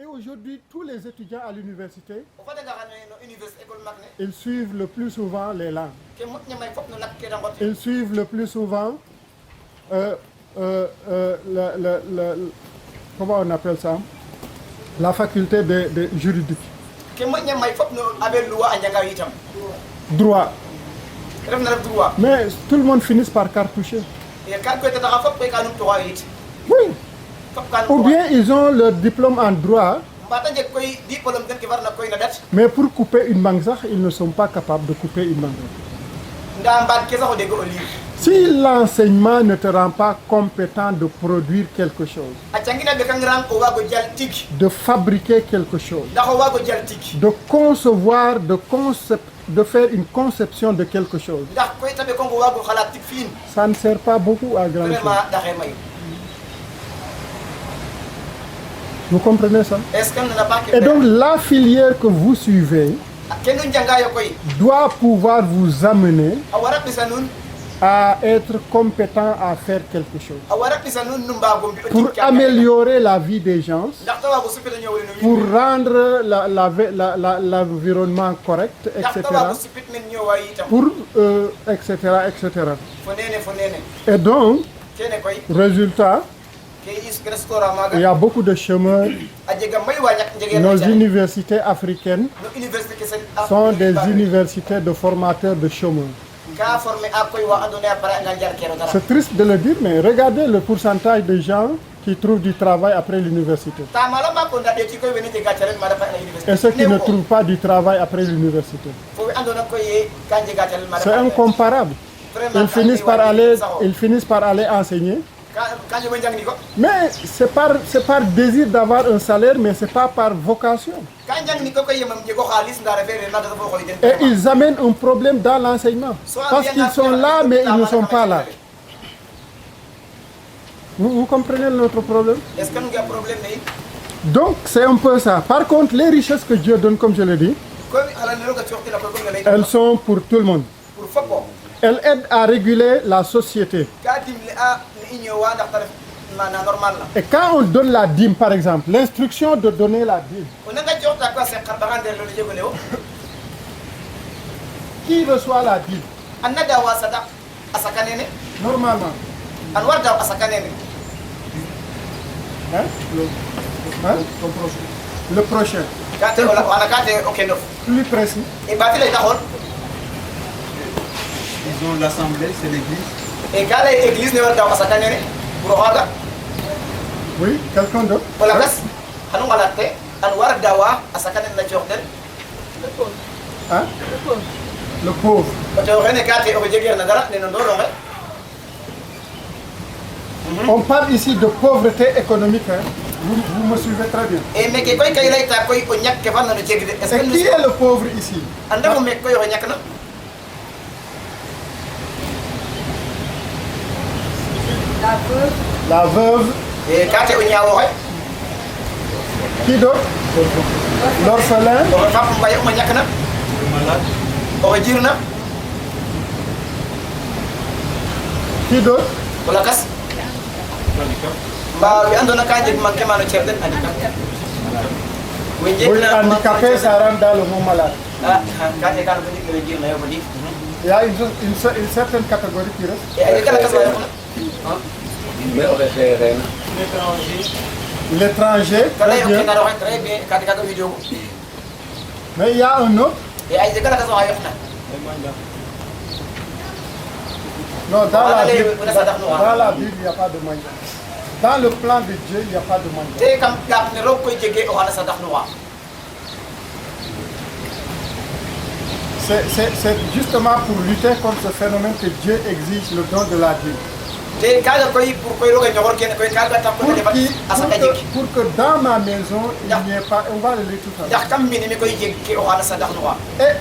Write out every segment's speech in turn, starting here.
Et aujourd'hui, tous les étudiants à l'université, ils suivent le plus souvent les langues. Ils suivent le plus souvent, comment on appelle ça? La faculté de juridique. Droit. Mais tout le monde finit par cartoucher. Oui. Ou bien ils ont leur diplôme en droit, mais pour couper une mangue, ils ne sont pas capables de couper une mangue. Si l'enseignement ne te rend pas compétent de produire quelque chose, de fabriquer quelque chose, de concevoir, de faire une conception de quelque chose, ça ne sert pas beaucoup à grand chose. Vous comprenez ça? Et donc la filière que vous suivez doit pouvoir vous amener à être compétent à faire quelque chose, pour améliorer la vie des gens, pour rendre l'environnement correct, etc. Pour, etc., etc. Et donc, résultat, il y a beaucoup de chômeurs. Nos universités africaines sont des universités de formateurs de chômeurs. C'est triste de le dire, mais regardez le pourcentage de gens qui trouvent du travail après l'université. Et ceux qui ne trouvent pas du travail après l'université. C'est incomparable. Ils finissent par aller enseigner. Mais c'est par désir d'avoir un salaire, mais c'est pas par vocation. Et ils amènent un problème dans l'enseignement. Parce qu'ils sont là, mais ils ne sont pas là. Vous comprenez notre problème? Donc c'est un peu ça. Par contre, les richesses que Dieu donne, comme je l'ai dit, elles sont pour tout le monde. Elles aident à réguler la société. Et quand on donne la dîme, par exemple, l'instruction de donner la dîme, qui reçoit la dîme? Normalement. Hein? Le prochain. Plus précis. Ils ont l'assemblée, c'est l'église. Et quand l'église ne va pas s'accaner, oui, quelqu'un d'autre. Hein? Le pauvre. On parle ici de pauvreté économique. Hein? Vous me suivez très bien. Et qui est le pauvre ici? La veuve. Et qui d'autre? L'orphelin. Qui d'autre? Oui, handicapé, ça rentre dans le mot malade. Il y a une certaine catégorie qui reste. L'étranger, très bien. Mais il y a un autre. Non, dans la Bible, il n'y a pas de manga. Dans le plan de Dieu, il n'y a pas de manga. C'est justement pour lutter contre ce phénomène que Dieu exige le don de la dîme. Pour que dans ma maison, il n'y ait pas... On va le lire tout à l'heure. Et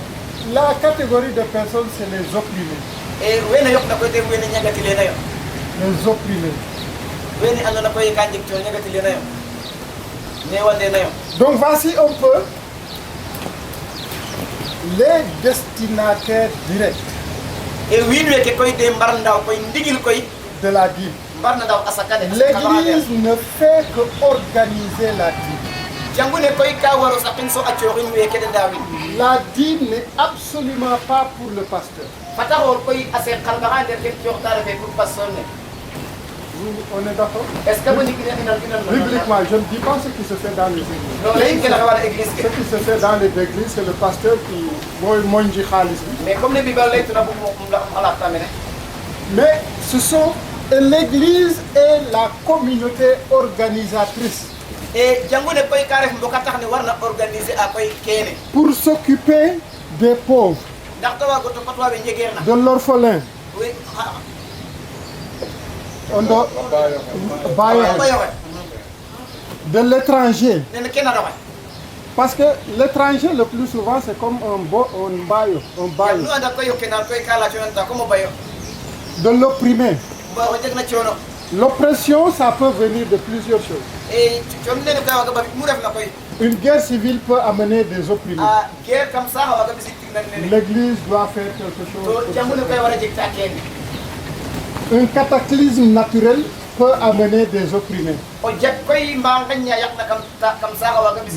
la catégorie de personnes, c'est les opprimés. Les opprimés. Donc voici un peu les destinataires directs de la dîme. L'Église ne fait que organiser la dîme. La dîme n'est absolument pas pour le pasteur. On est d'accord? Bibliquement, je ne dis pas ce qui se fait dans les églises. Ce qui se fait dans les églises, c'est le pasteur qui mange khalis. Mais ce sont l'église et la communauté organisatrice pour s'occuper des pauvres, de l'orphelin, de l'étranger. Parce que l'étranger, le plus souvent, c'est comme un baillot. De l'opprimé. L'oppression, ça peut venir de plusieurs choses. Une guerre civile peut amener des opprimés. L'église doit faire quelque chose. Un cataclysme naturel peut amener des opprimés.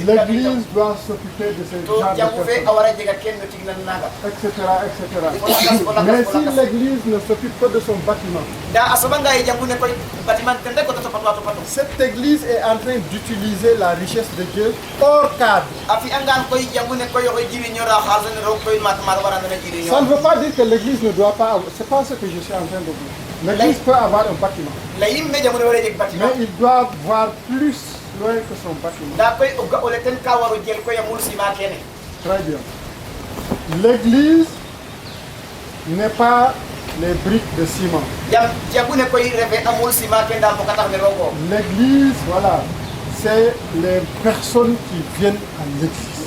L'église doit s'occuper de ces gens, etc., etc. Mais si l'église ne s'occupe que de son bâtiment, cette église est en train d'utiliser la richesse de Dieu hors cadre. Ça ne veut pas dire que l'église ne doit pas avoir, c'est pas ce que je suis en train de dire. L'église peut avoir un bâtiment, mais il doit voir plus loin que son bâtiment. Très bien. L'église n'est pas les briques de ciment. L'église, voilà, c'est les personnes qui viennent à l'église.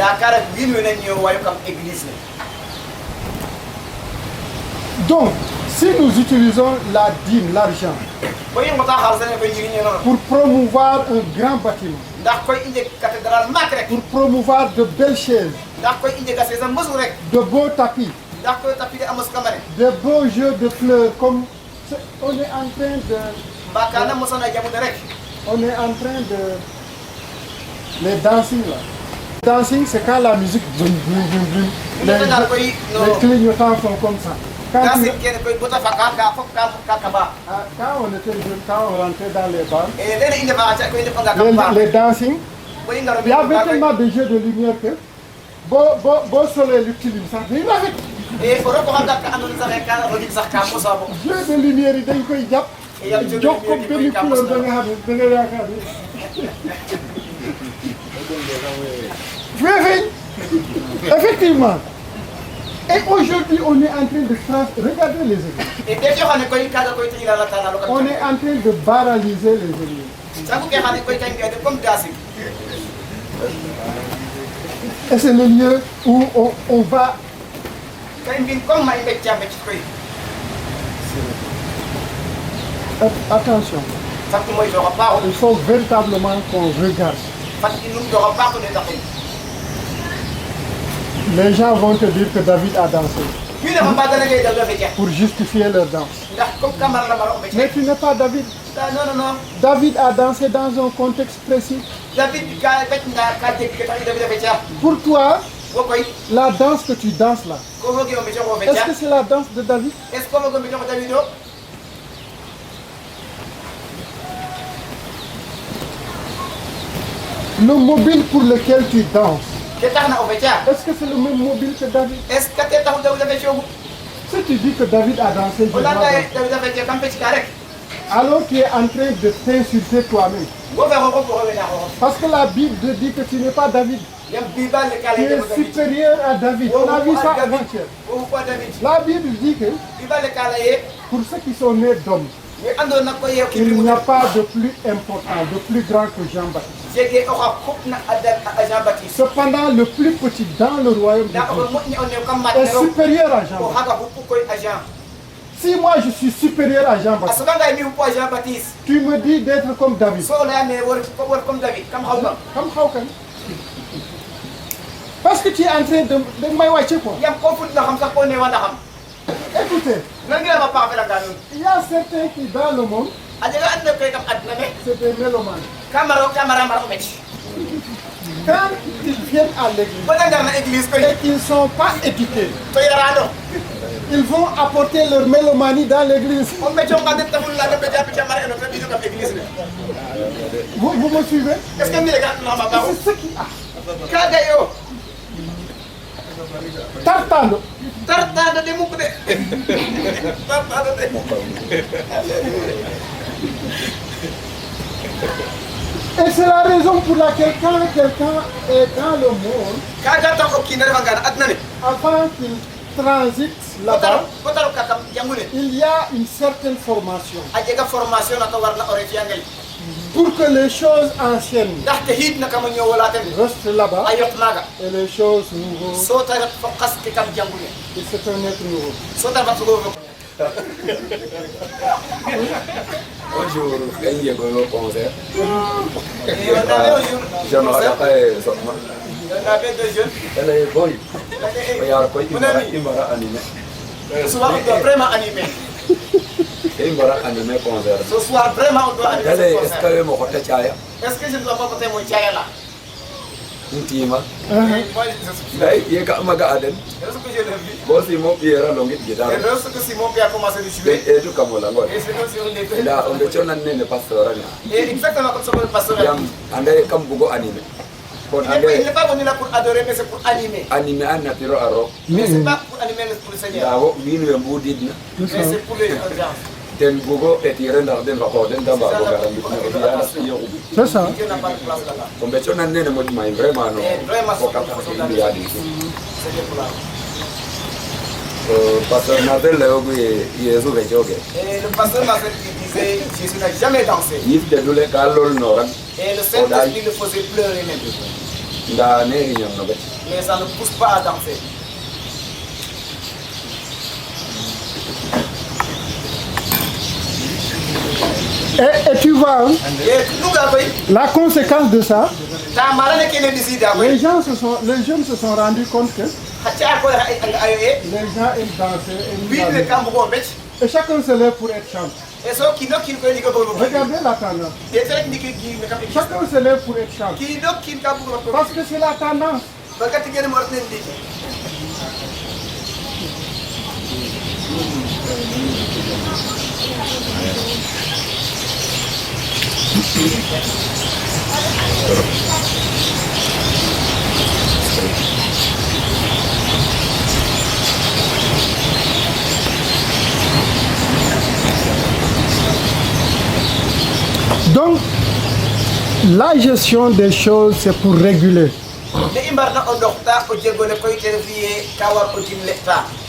Donc, si nous utilisons la dîme, l'argent, pour promouvoir un grand bâtiment, pour promouvoir de belles chaises, de beaux tapis, de beaux jeux de fleurs, comme on est en train de les dancing là. Dancing, c'est quand la musique les clignotants font comme ça. Quand on était jeune, quand on rentrait dans les bars, les dancing, il y avait tellement de jeux de lumière que beau soleil l'utilise, ça fait jeux de lumière, il y a effectivement. Et aujourd'hui, on est en train de regarder les églises. On est en train de banaliser les églises. Et c'est le lieu où on va. Attention. Il faut véritablement qu'on regarde. Les gens vont te dire que David a dansé pour justifier leur danse. Mais tu n'es pas David. David a dansé dans un contexte précis. Pour toi, la danse que tu danses là, est-ce que c'est la danse de David? Le mobile pour lequel tu danses, est-ce que c'est le même mobile que David? Si tu dis que David a dansé, alors tu es en train de t'insulter toi-même. Parce que la Bible dit que tu n'es pas David. Tu es supérieur à David. On a vu ça avant-hier. La Bible dit que pour ceux qui sont nés d'hommes, il n'y a pas de plus important, de plus grand que Jean-Baptiste. Cependant, le plus petit dans le royaume de Dieu est supérieur à Jean-Baptiste. Si moi je suis supérieur à Jean-Baptiste, tu me dis d'être comme David. Comme Haukan. Parce que tu es en train de m'aïwacher quoi. Écoutez, il y a certains qui dans le monde, c'est des mélomanes. Quand ils viennent à l'église et qu'ils ne sont pas éduqués, ils vont apporter leur mélomanie dans l'église. Vous me suivez? C'est ce qui a. Tartando. Tartando de mukde. Tartando de. Et c'est la raison pour laquelle quand quelqu'un est dans le monde, avant qu'il transite là-bas, il y a une certaine formation pour que les choses anciennes restent là-bas et les choses nouvelles, et c'est un être nouveau. Bonjour, je au concert. Je me deux jeunes. Elle est bonne. Il y a animé. Soir, on doit vraiment animer. Animé concert. Ce soir, vraiment, on doit animer. Est-ce que est-ce que je ne dois pas porter mon chaya là? Intima. Moi, Il y a un magasin. est-ce que je l'ai vu? Bon, si mon père a longué guitare. Et lorsque Simon Pierre a commencé à jouer, Et tout comme la et c'est comme si on était. Là, on est sur un nez pasteur. Et exactement comme ça que le pasteur a dit. On est comme beaucoup animé. Il n'est pas venu là pour adorer, mais c'est pour animer. Animé un naturo arro. Mais c'est pas pour animer pour le Seigneur. Là, vinu un bout d'idna. Mais c'est pour les gens. Den Google et tirer dans den rapport den dans C'est ça. Dieu n'a pas de place là-bas. On met sur un nez vraiment non. Et vraiment, Pour c'est il y a des pour là. Pasteur Martel il est au Véjogue. Et le pasteur Marcel disait, Jésus n'a jamais dansé. Il de doule calol noran. Et le Saint-Esprit le faisait pleurer même. Da ne ñam no bet. Mais ça ne pousse pas à danser. Et tu vois, hein, Et nous, la conséquence de ça, les les jeunes se sont rendus compte que les gens aiment danser, et chacun se lève pour être chanteur. Regardez la tendance. Chacun se lève pour être chanteur. Parce que c'est la tendance. Donc, la gestion des choses, c'est pour réguler.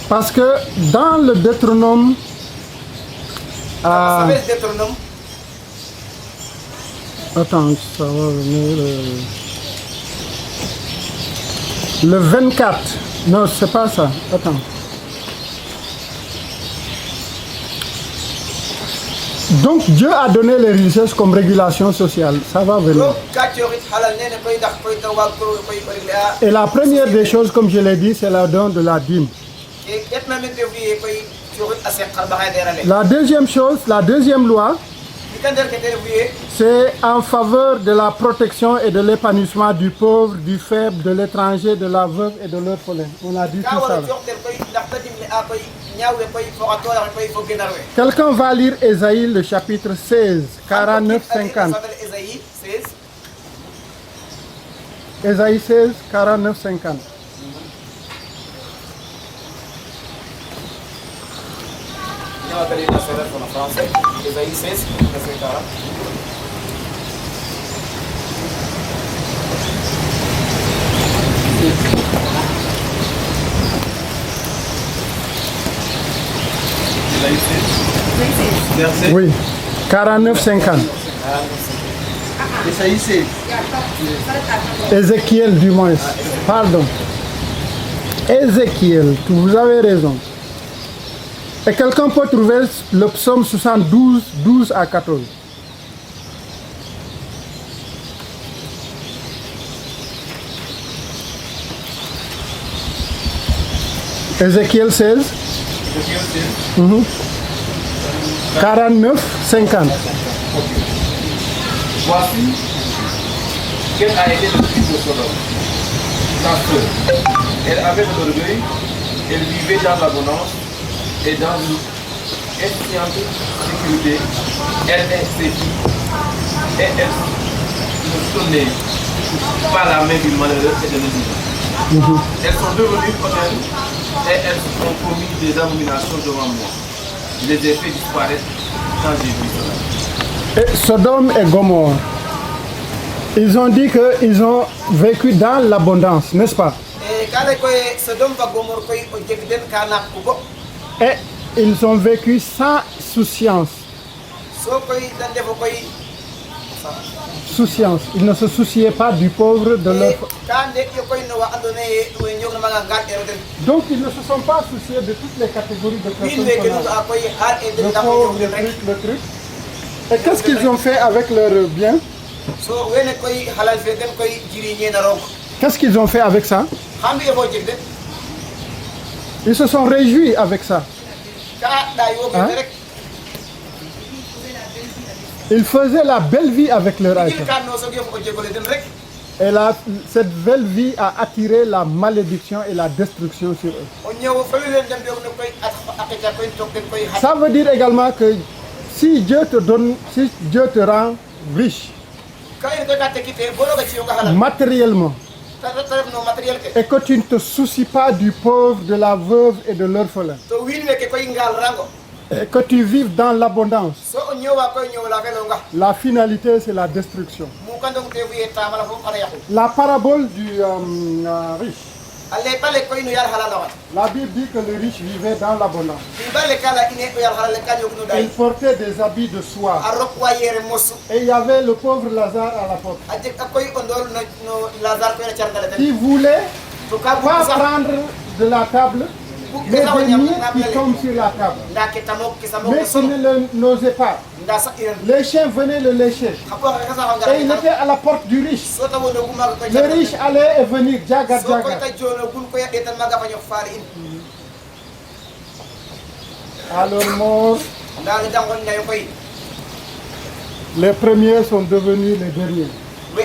Parce que dans le Deutéronome, attends, ça va venir. Le 24. Non, c'est pas ça. Attends. Donc Dieu a donné les richesses comme régulation sociale. Ça va venir. Et la première des choses, comme je l'ai dit, c'est la don de la dîme. La deuxième chose, la deuxième loi, c'est en faveur de la protection et de l'épanouissement du pauvre, du faible, de l'étranger, de la veuve et de l'orphelin. On a dit tout ça. Quelqu'un va lire Ésaïe, le chapitre 16, 49-50. Ésaïe 16, 49-50. Ésaïe 16, verset 40. Oui, 49-50. Ésaïe 16. Ézéchiel du moins. Pardon. Ézéchiel, vous avez raison. Et quelqu'un peut trouver le psaume 72, 12 à 14. Ézéchiel 16. 49, 50. Voici, Quel a été le fils de Sodome? Sa sœur. Elle avait de l'orgueil, elle vivait dans l'abondance et dans une insciente sécurité. Elle est ses filles et elles ne sont nées par la main du malheureux et de l'ennemi. Elles sont devenues honnêtes et elles ont commis des abominations devant moi. Je les ai fait disparaître quand j'ai vu cela. Et Sodome et Gomorrhe, ils ont dit qu'ils ont vécu dans l'abondance, n'est-ce pas? Et ils ont vécu sans souciance. Souciance. Ils ne se souciaient pas du pauvre de leur... Donc ils ne se sont pas souciés de toutes les catégories de personnes. Le pauvre, le truc. Et qu'est-ce qu'ils ont fait avec leurs biens? Qu'est-ce qu'ils ont fait avec ça? Ils se sont réjouis avec ça. Hein? Ils faisaient la belle vie avec leur argent. Et cette belle vie a attiré la malédiction et la destruction sur eux. Ça veut dire également que si Dieu te donne, si Dieu te rend riche, matériellement, et que tu ne te soucies pas du pauvre, de la veuve et de l'orphelin, et que tu vives dans l'abondance, la finalité c'est la destruction. La parabole du riche. La Bible dit que le riche vivait dans l'abondance. Il portait des habits de soie. Et il y avait le pauvre Lazare à la porte. Qui voulait pas prendre de la table, mais des miettes qui tombent sur la table. Mais qui n'osait pas. Les chiens venaient le lécher. Et il était à la porte du riche. Le riche allait et venir, jaga, jaga. À leur mort, les premiers sont devenus les derniers. Et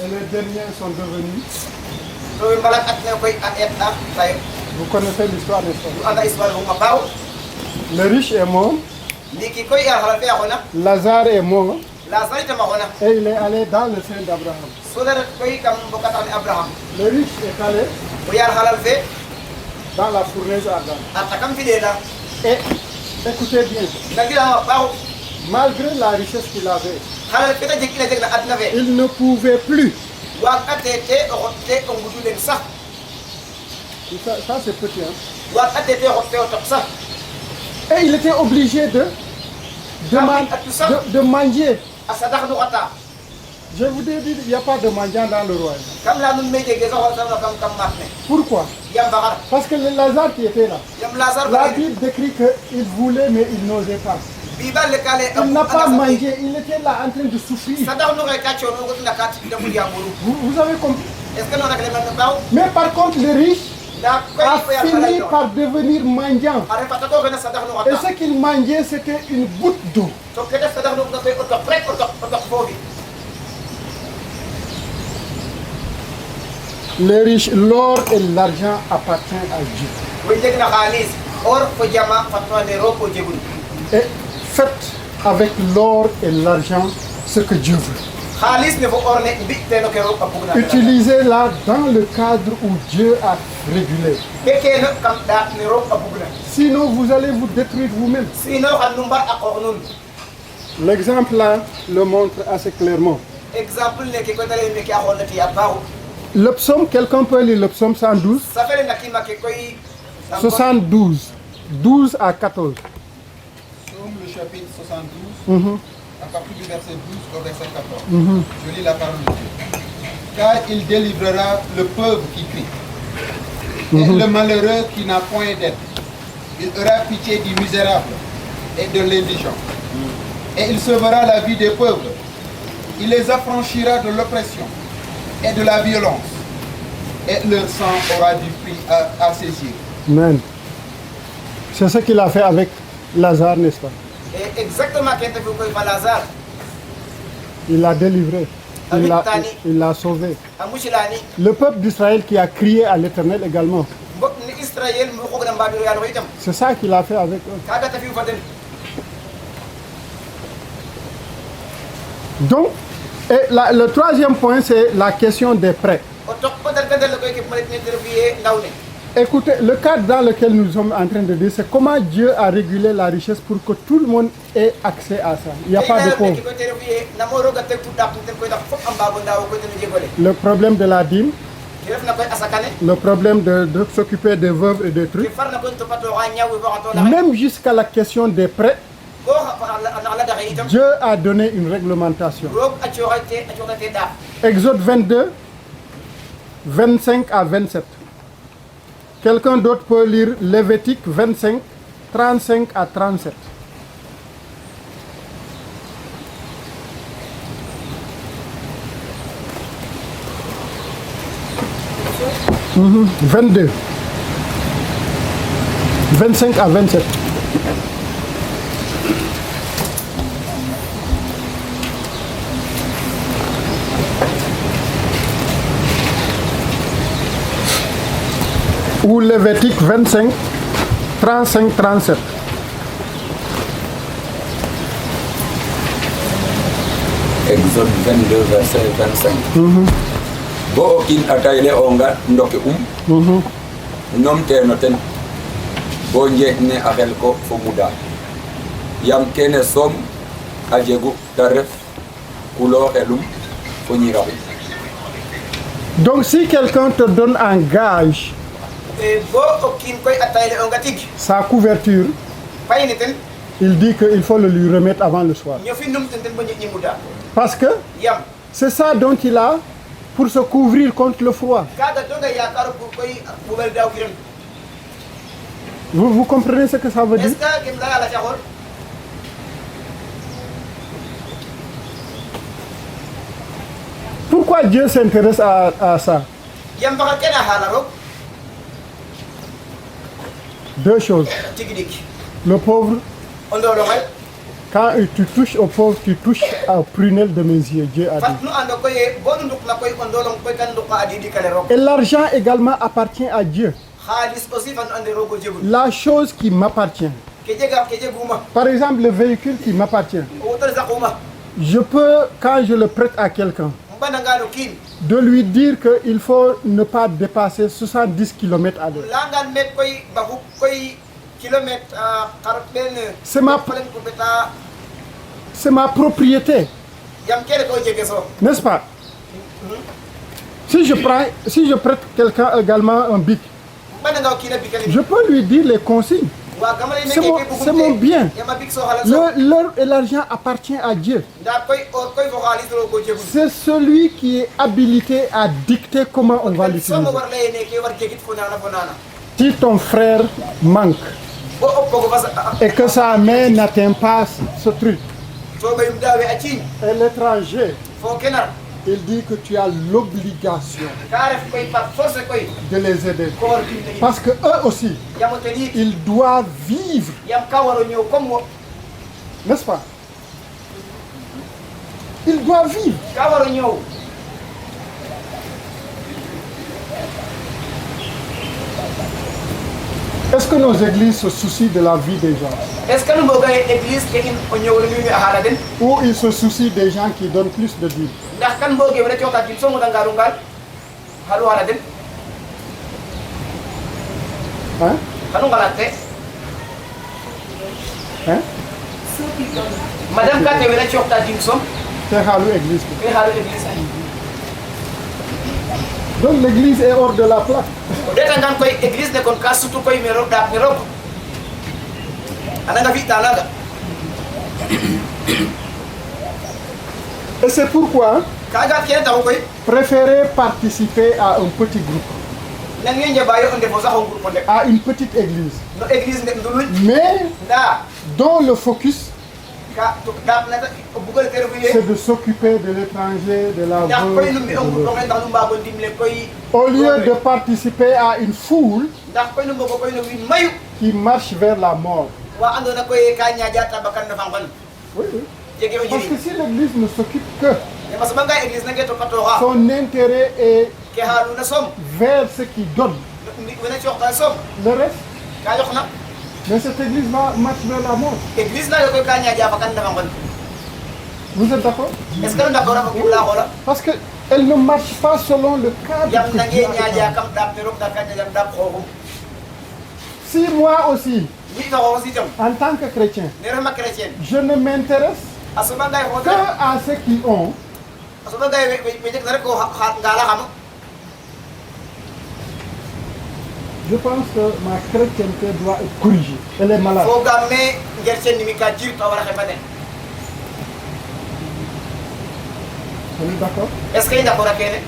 les derniers sont devenus... Vous connaissez l'histoire, n'est-ce pas? Le riche est mort. Lazare est mort. Et il est allé dans le sein d'Abraham. Le riche est allé dans la fournaise ardente. Et écoutez bien, malgré la richesse qu'il avait, il ne pouvait plus. Ça c'est petit, hein? Et il était obligé de manger. Je vous ai dit, il n'y a pas de mendiant dans le royaume. Pourquoi? Parce que le Lazare qui était là, la Bible décrit qu'il voulait mais il n'osait pas. Il n'a pas mangé, il était là en train de souffrir. Vous avez compris? Mais par contre, le riche a fini par devenir mendiant. Et ce qu'il mangeait, c'était une goutte d'eau. Les riches, l'or et l'argent appartiennent à Dieu. Et faites avec l'or et l'argent ce que Dieu veut. Utilisez-la dans le cadre où Dieu a régulé. Sinon, vous allez vous détruire vous-même. L'exemple là le montre assez clairement. Le psaume, quelqu'un peut lire le psaume 112. 72, 12 à 14. Psaume le chapitre 72, à partir du verset 12 au verset 14. Je lis la parole de Dieu. Car il délivrera le pauvre qui crie, et le malheureux qui n'a point d'aide. Il aura pitié du misérable et de l'indigent. Et il sauvera la vie des pauvres. Il les affranchira de l'oppression et de la violence. Et leur sang aura du prix à saisir. Amen. C'est ce qu'il a fait avec Lazare, n'est-ce pas? Exactement, quand tu Lazare. Il l'a délivré. il l'a sauvé. Le peuple d'Israël qui a crié à l'Éternel également. C'est ça qu'il a fait avec eux. Donc, le troisième point, c'est la question des prêts. Écoutez, le cadre dans lequel nous sommes en train de dire, c'est comment Dieu a régulé la richesse pour que tout le monde ait accès à ça. Il n'y a pas de pauvres. Le problème de la dîme, le problème de s'occuper des veuves et des trucs, même jusqu'à la question des prêts, Dieu a donné une réglementation. Exode 22, 25 à 27. Quelqu'un d'autre peut lire Lévitique 25, 35 à 37. Mmh. 22. 25 à 27. Ou Lévitique 25, 35, 37. Exode 22, verset 25. Bo okin atayle onga ndoke nom te noten bo ne axel ko fo muda yam kene som a jegu taref kulo xelum fo ñiraxu. Donc si quelqu'un te donne un gage, sa couverture, il dit qu'il faut le lui remettre avant le soir. Parce que c'est ça dont il a pour se couvrir contre le froid. Vous comprenez ce que ça veut dire? Pourquoi Dieu s'intéresse à ça? Deux choses. Le pauvre, quand tu touches au pauvre, tu touches au prunelle de mes yeux, Dieu a dit. Et l'argent également appartient à Dieu. La chose qui m'appartient. Par exemple, le véhicule qui m'appartient. Je peux, quand je le prête à quelqu'un, de lui dire qu'il faut ne pas dépasser 70 km à l'heure. C'est ma propriété. N'est-ce pas? Si je prête quelqu'un également un bic, je peux lui dire les consignes. C'est mon bien. L'or et l'argent appartient à Dieu. C'est celui qui est habilité à dicter comment on va l'utiliser. Si ton frère manque et que sa main n'atteint pas ce truc, et l'étranger, il dit que tu as l'obligation de les aider. Parce que eux aussi, ils doivent vivre. N'est-ce pas? Ils doivent vivre. Est-ce que nos églises se soucient de la vie des gens? Ou ils se soucient des gens qui donnent plus de vie? Hein? Hein? Madame Kate wala chokta dimsom. C'est halu église. Donc l'église est hors de la plaque. Et c'est pourquoi préférez participer à un petit groupe, à une petite église, mais dont le focus c'est de s'occuper de l'étranger, de la veuve. Au lieu de participer à une foule qui marche vers la mort. Oui, oui. Parce que si l'église ne s'occupe que Son intérêt est vers ce qui donne. Le reste, mais cette église marche vers la mort. Vous êtes d'accord? Parce qu'elle ne marche pas selon le cadre que Dieu a établi. Si moi aussi, en tant que chrétien, je ne m'intéresse qu'à ceux qui ont, je pense que ma chrétienté doit être corrigée. Elle est malade. On est d'accord? Est-ce qu'il est d'accord avec elle?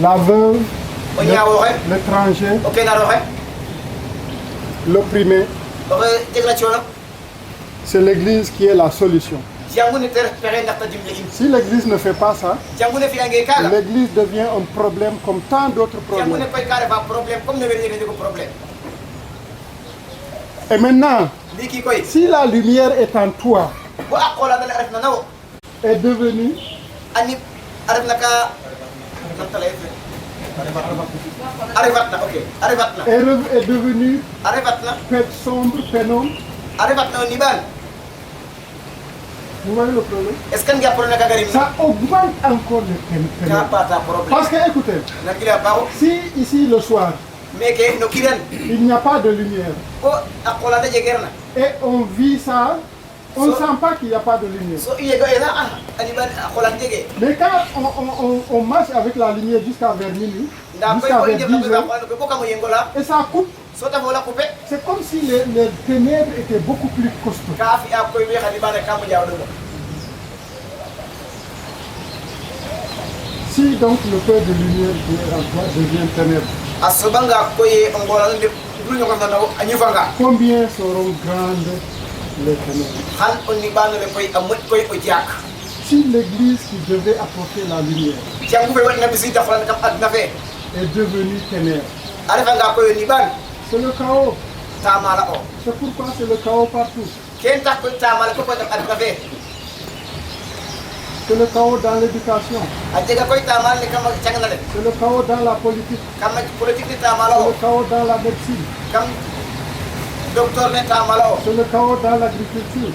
La veuve, l'étranger, l'opprimé, c'est l'église qui est la solution. Si l'église ne fait pas ça, l'église devient un problème comme tant d'autres problèmes. Et maintenant, si la lumière est en toi, est devenue est devenue sombre, pénombre. Vous voyez le problème? Ça augmente encore le pénombre. Parce que écoutez, si ici le soir, il n'y a pas de lumière, et on vit ça, on ne sent pas qu'il n'y a pas de lumière. Mais quand on marche avec la lumière jusqu'à vers minuit, jusqu'à vers 10 heures, et ça coupe, c'est comme si les ténèbres étaient beaucoup plus costauds. Si donc le peu de lumière qui est en toi devient ténèbres, combien seront grandes les ténèbres? Si l'église qui devait apporter la lumière est devenue ténèbres, c'est le chaos. C'est pourquoi c'est le chaos partout. C'est le chaos dans l'éducation. C'est le chaos dans la politique. C'est le chaos dans la médecine. C'est le chaos dans l'agriculture.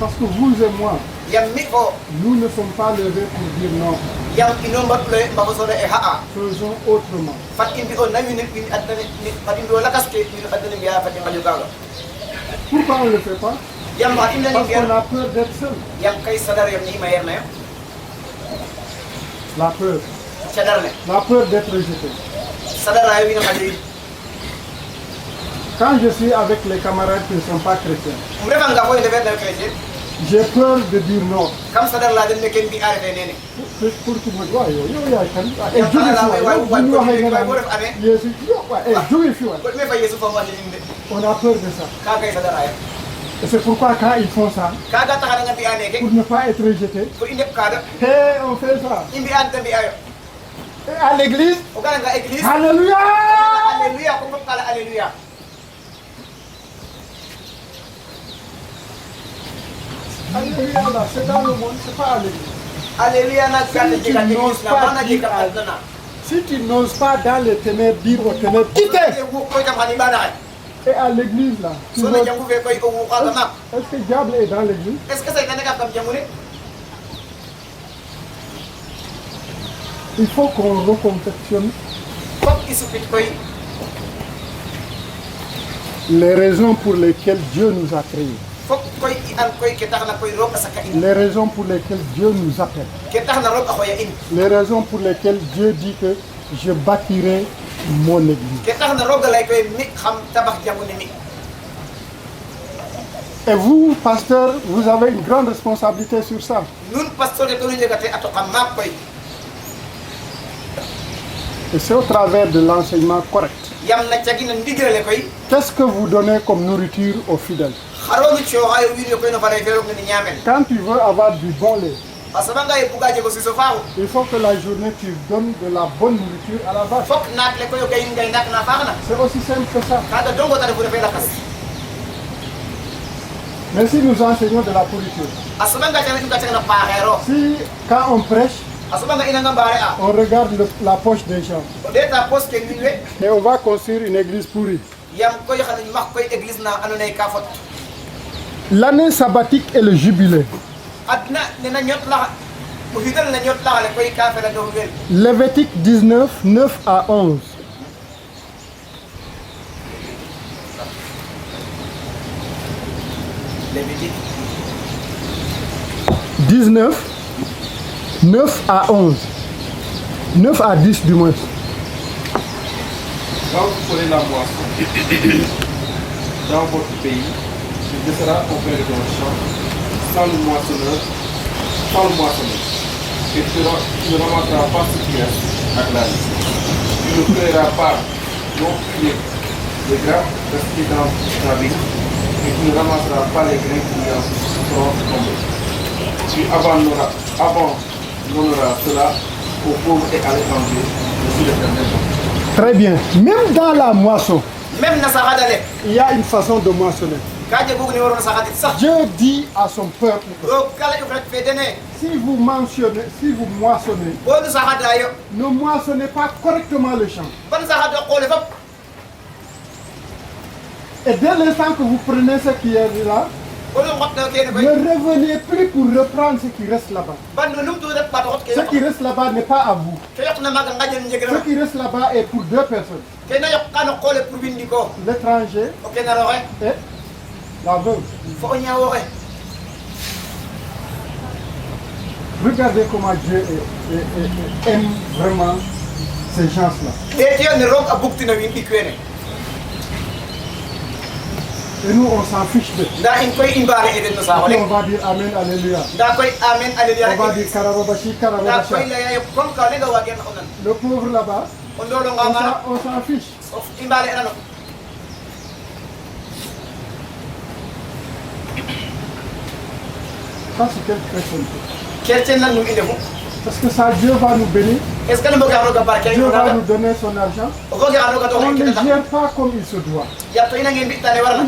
Parce que vous et moi, nous ne sommes pas levés pour dire non. Faisons autrement. Pourquoi on ne le fait pas? Parce qu'on a peur d'être seul. La peur. La peur d'être rejeté. Quand je suis avec les camarades qui ne sont pas chrétiens, j'ai peur de dire non. Pour que moi, on a peur de ça. Et c'est pourquoi quand ils font ça, pour ne pas être rejetés, on fait ça. Et à l'église, alléluia! Alléluia, là, c'est dans le monde, c'est pas à l'église. Si tu n'oses pas dans les ténèbres dire aux ténèbres, quittez! Et à l'église là, est-ce que le diable est dans l'église? Il faut qu'on reconfectionne les raisons pour lesquelles Dieu nous a créés. Les raisons pour lesquelles Dieu nous appelle. Les raisons pour lesquelles Dieu dit que je bâtirai mon église. Et vous, pasteur, vous avez une grande responsabilité sur ça. Et c'est au travers de l'enseignement correct. Qu'est-ce que vous donnez comme nourriture aux fidèles? Quand tu veux avoir du bon lait, il faut que la journée tu donnes de la bonne nourriture à la vache. C'est aussi simple que ça. Mais si nous enseignons de la pourriture, si quand on prêche, on regarde la poche des gens et on va construire une église pourrie. L'année sabbatique et le jubilé. Lévitique 19, 9 à 11. Lévitique 19, 9 à 11. 9 à 10 du moins. Quand vous prenez la moisson dans votre pays, il ne sera auprès de ton champ sans le moissonneur, et tu ne ramasseras pas ce qui reste à la liste. Tu ne feras pas non plus les grains restés dans ta vigne, et tu ne ramasseras pas les grains qui en seront tombés. Tu abandonneras cela aux pauvres et à l'étranger. Je suis l'Éternel. Très bien. Même dans la moisson, il y a une façon de moissonner. Dieu dit à son peuple que si vous moissonnez, ne moissonnez pas correctement le champ. Et dès l'instant que vous prenez ce qui est là, ne revenez plus pour reprendre ce qui reste là-bas. Ce qui reste là-bas n'est pas à vous. Ce qui reste là-bas est pour deux personnes. L'étranger et la veuve. Regardez comment Dieu aime vraiment ces gens-là. Et nous, on s'en fiche de. On va dire Amen, Alléluia. On va dire Karababashi, Karababashi. Le pauvre là-bas, on s'en fiche. Ça, c'est quelle chrétienté. Parce que ça, Dieu va nous bénir. Dieu va nous donner son argent. On ne gère pas comme il se doit. Il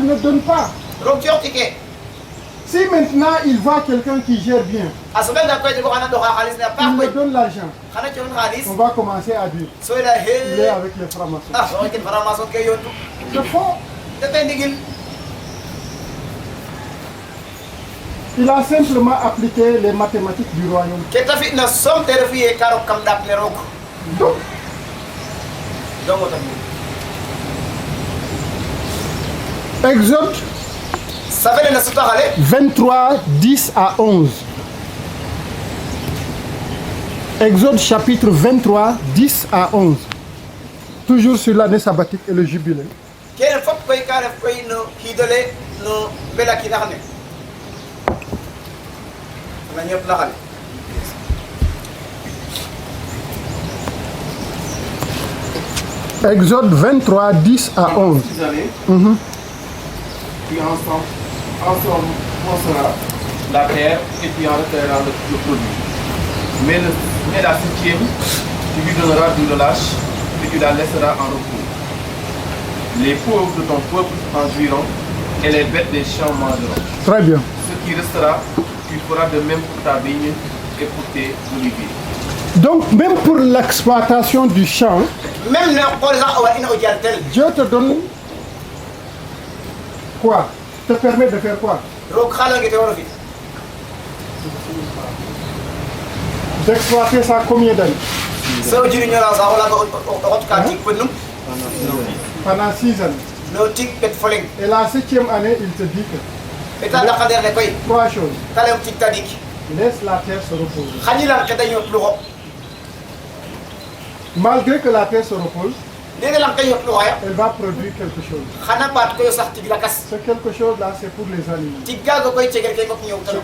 ne donne pas. Si maintenant il voit quelqu'un qui gère bien, il me donne l'argent, on va commencer à dire il est avec les francs-maçons. C'est faux. Il a simplement appliqué les mathématiques du royaume. Exode 23, 10 à 11. Exode chapitre 23, 10 à 11. Toujours sur l'année sabbatique et le jubilé. Exode 23, 10 à 11. Puis ensemble la terre et puis en retirera le produit. Mais la septième, tu lui donneras du relâche et tu la laisseras en repos. Les pauvres de ton peuple en jouiront et les bêtes des champs mangeront. Très bien. Ce qui restera, tu feras de même pour ta vigne et pour tes oliviers. Donc, même pour l'exploitation du champ, Dieu te donne quoi? Te permet de faire quoi? D'exploiter ça combien d'années? Pendant 6 années. Et la 7e année, il te dit que 3 choses. Laisse la terre se reposer. Malgré que la terre se repose, elle va produire quelque chose. Ce quelque chose là, c'est pour les animaux. Ce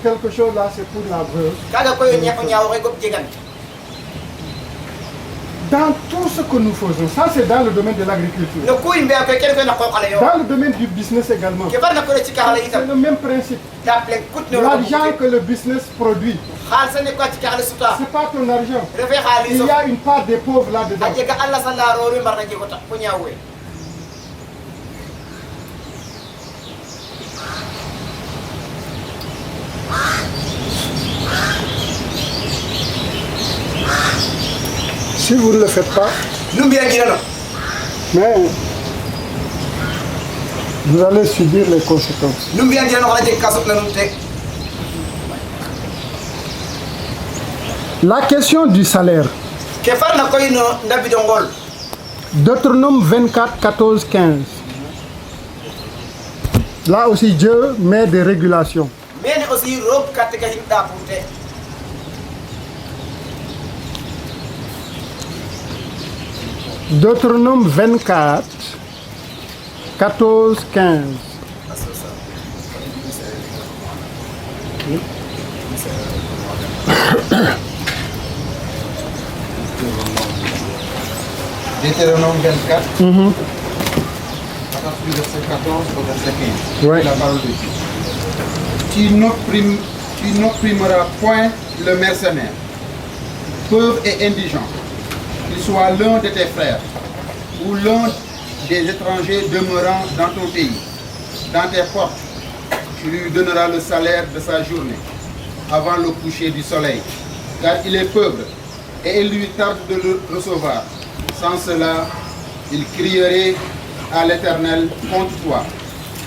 quelque chose là, c'est pour la veuve. Dans tout ce que nous faisons, ça c'est dans le domaine de l'agriculture. Dans le domaine du business également. C'est le même principe. L'argent que le business produit, c'est pas ton argent. Il y a une part des pauvres là-dedans. Si vous ne le faites pas, mais vous allez subir les conséquences. La question du salaire. Deutéronome 24, 14, 15. Là aussi, Dieu met des régulations. Deutéronome 24, 14, 15. Deutéronome 24, à partir du verset 14 au verset 15. Ouais. La parole de Dieu. Tu n'opprimeras point le mercenaire, pauvre et indigent, qu'il soit l'un de tes frères ou l'un des étrangers demeurant dans ton pays. Dans tes portes, tu lui donneras le salaire de sa journée avant le coucher du soleil, car il est pauvre et il lui tarde de le recevoir. Sans cela, il crierait à l'Éternel contre toi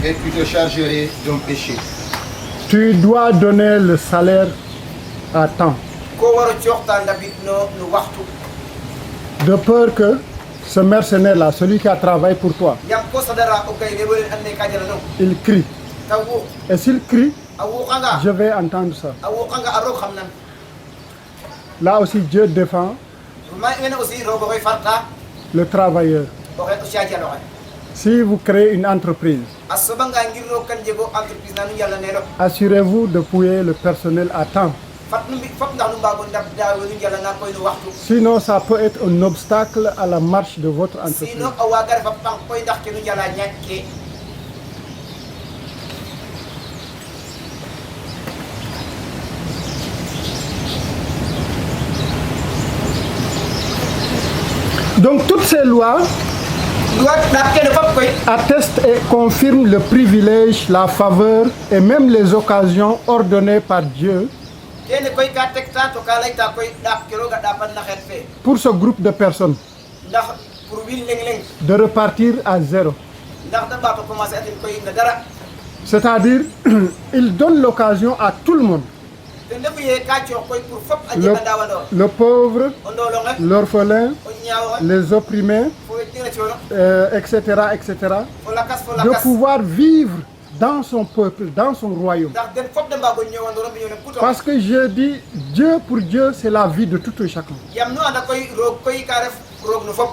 et tu te chargerais d'un péché. Tu dois donner le salaire à temps. De peur que ce mercenaire-là, celui qui a travaillé pour toi, il crie. Et s'il crie, je vais entendre ça. Là aussi, Dieu défend le travailleur. Si vous créez une entreprise, assurez-vous de payer le personnel à temps. Sinon, ça peut être un obstacle à la marche de votre entreprise. Donc toutes ces lois attestent et confirment le privilège, la faveur et même les occasions ordonnées par Dieu pour ce groupe de personnes de repartir à zéro. C'est-à-dire, il donne l'occasion à tout le monde. Le pauvre, l'orphelin, les opprimés, etc., de pouvoir vivre dans son peuple, dans son royaume. Parce que je dis, Dieu pour Dieu, c'est la vie de tout et chacun.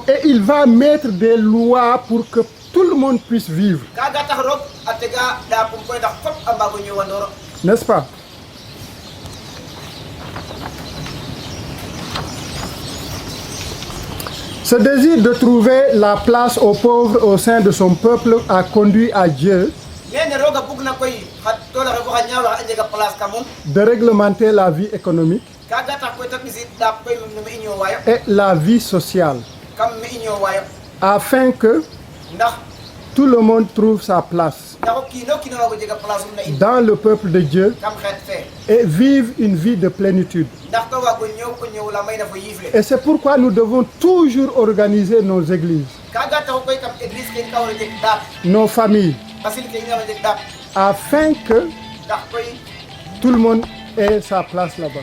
Et il va mettre des lois pour que tout le monde puisse vivre. N'est-ce pas? Ce désir de trouver la place aux pauvres au sein de son peuple a conduit à Dieu de réglementer la vie économique et la vie sociale afin que tout le monde trouve sa place dans le peuple de Dieu et vive une vie de plénitude. Et c'est pourquoi nous devons toujours organiser nos églises, nos familles, afin que tout le monde ait sa place là-bas.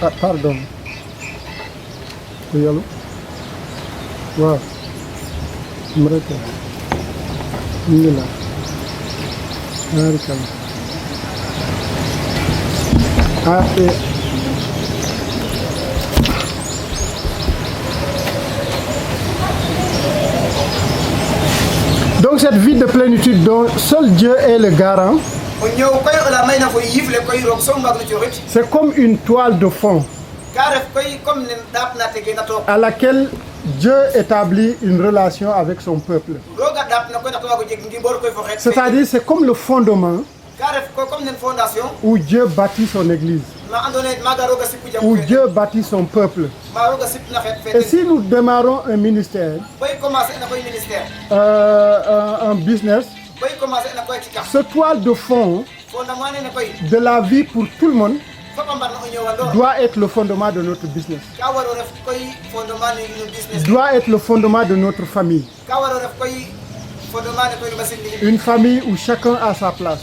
Ah, pardon. Wow. Mereka inilah hari kali. Donc cette vie de plénitude dont seul Dieu est le garant, c'est comme une toile de fond à laquelle Dieu établit une relation avec son peuple. C'est-à-dire, c'est comme le fondement où Dieu bâtit son église, où Dieu bâtit son peuple. Et si nous démarrons un ministère, un business, ce toile de fond de la vie pour tout le monde doit être le fondement de notre business. Doit être le fondement de notre famille. Une famille où chacun a sa place.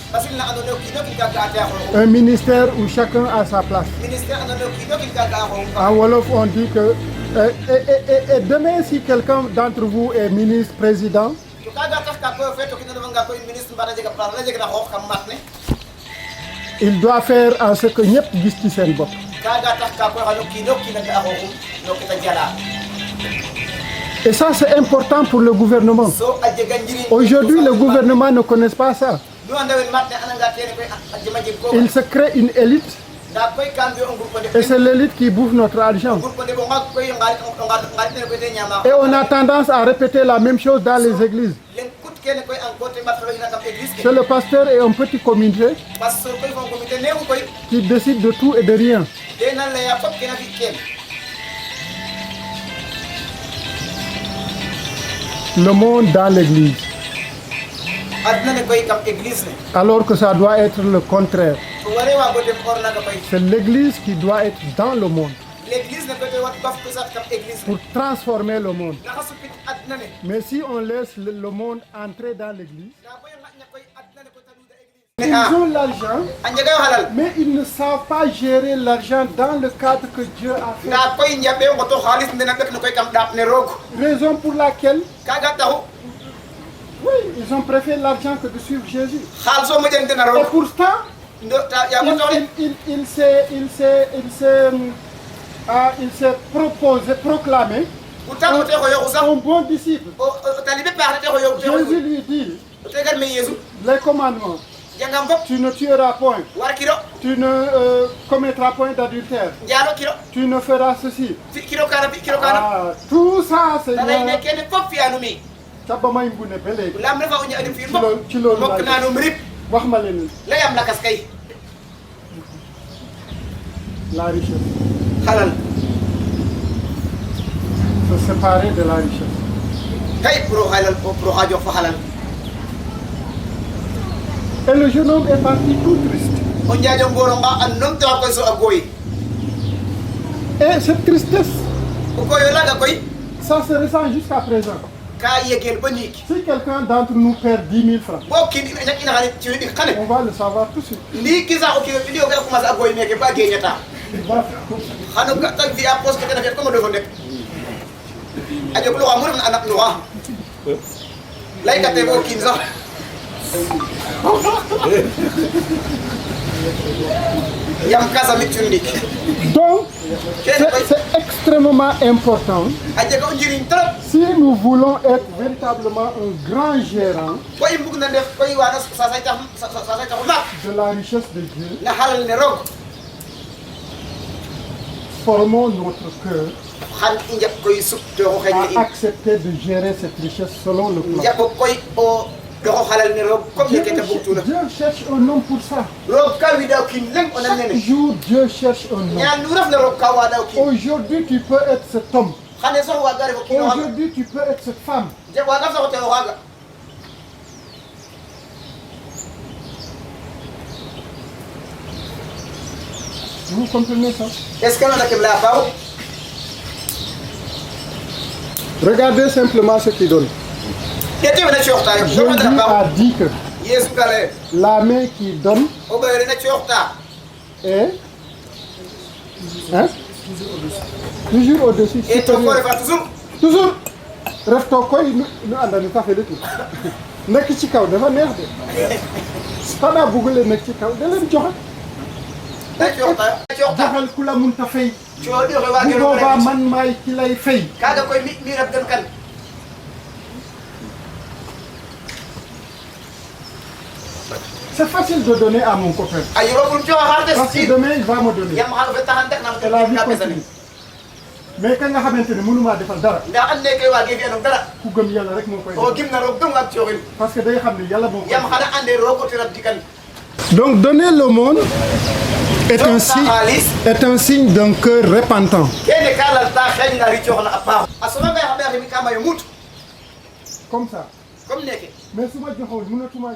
Un ministère où chacun a sa place. En Wolof, on dit que et demain, si quelqu'un d'entre vous est ministre, président, il doit faire en ce que ñëpp gis ci seen bopp. Et ça, c'est important pour le gouvernement. Aujourd'hui, le gouvernement ne connaît pas ça. Il se crée une élite. Et c'est l'élite qui bouffe notre argent. Et on a tendance à répéter la même chose dans les églises. C'est le pasteur et un petit comité qui décide de tout et de rien. Le monde dans l'église. Alors que ça doit être le contraire. C'est l'église qui doit être dans le monde. Pour transformer le monde. Mais si on laisse le monde entrer dans l'église, ils ont l'argent, mais ils ne savent pas gérer l'argent dans le cadre que Dieu a fait. Raison pour laquelle oui, ils ont préféré l'argent que de suivre Jésus. Et pourtant, il s'est proclamé un bon disciple. Jésus lui dit les commandements. Tu ne tueras point. Tu ne commettras point d'adultère. Tu ne feras ceci. Tout ça, c'est la richesse. Se séparer de la richesse. Et le jeune homme est parti tout triste. Et cette tristesse, ça se ressent jusqu'à présent. Si quelqu'un d'entre nous perd 10 000 francs, on va le savoir tout de suite. Donc, c'est extrêmement important si nous voulons être véritablement un grand gérant de la richesse de Dieu. Formons notre cœur à accepter de gérer cette richesse selon le plan. Dieu cherche un homme pour ça. Chaque jour, Dieu cherche un homme. Aujourd'hui, tu peux être cet homme. Aujourd'hui, tu peux être cette femme. Vous comprenez ça? Regardez simplement ce qu'il donne. Jésus a dit que la main qui donne est toujours au-dessus. Toujours. Reste au coin, nous avons fait de tout. Nek ci kaw dafa neex de. Xana bëggul nek ci kaw da leen joxe. Joxal ku la munta fay. Bu boobaa man maay ki lay fay. C'est facile de donner à mon copain. Parce que demain, il va me donner. Et la vie continue. Mais quand je sais que je ne peux pas faire dara, ku gëm Yàlla rek moo koy def. Parce que day xam ne Yàlla moo koy def. Donc donner le monde est un signe d'un cœur repentant. Comme ça. Mais si je ne peux pas